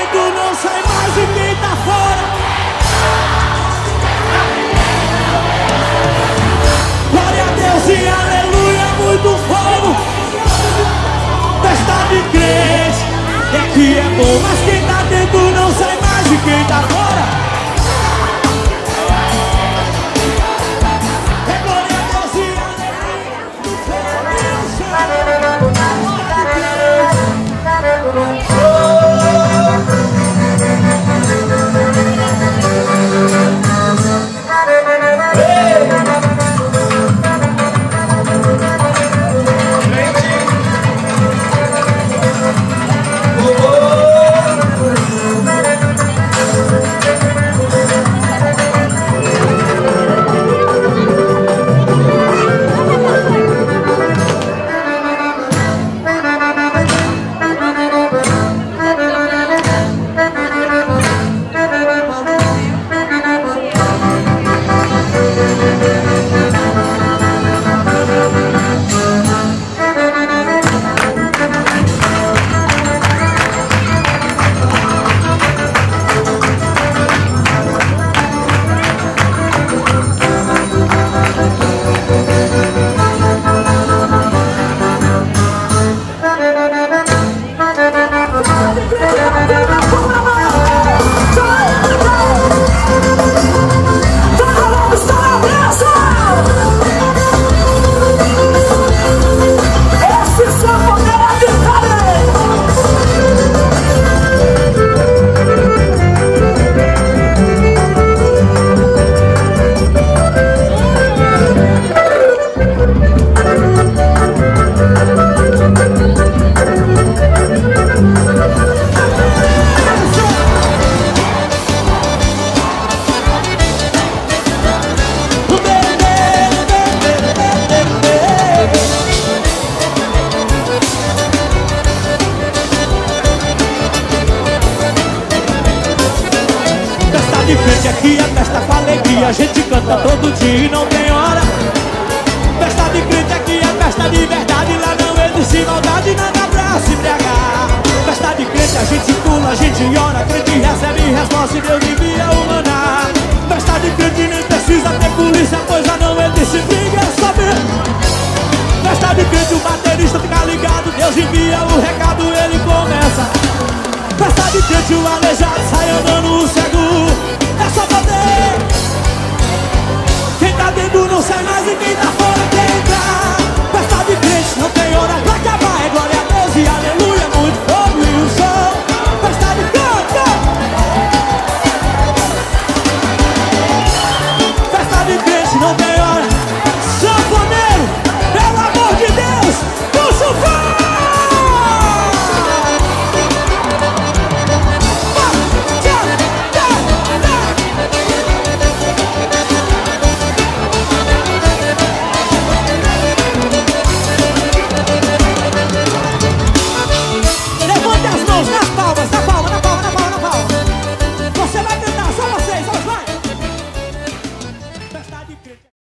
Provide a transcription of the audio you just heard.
dentro não sai mais de quem tá fora. Glória a Deus e aleluia, muito fogo. Festa de crente, é que é bom, mas quem tá dentro não sai mais de quem tá fora. É glória a Deus e aleluia, muito fogo. Aqui é festa com alegria, a gente canta todo dia e não tem hora. Festa de crente aqui é festa de verdade, lá não existe maldade, nada pra se embriagar. Festa de crente a gente pula, a gente ora, crente recebe resposta e Deus envia o maná. Festa de crente nem precisa ter polícia, coisa não existe, ninguém sabe. Festa de crente o baterista fica ligado, Deus envia o recado, ele começa. Festa de crente o aleijado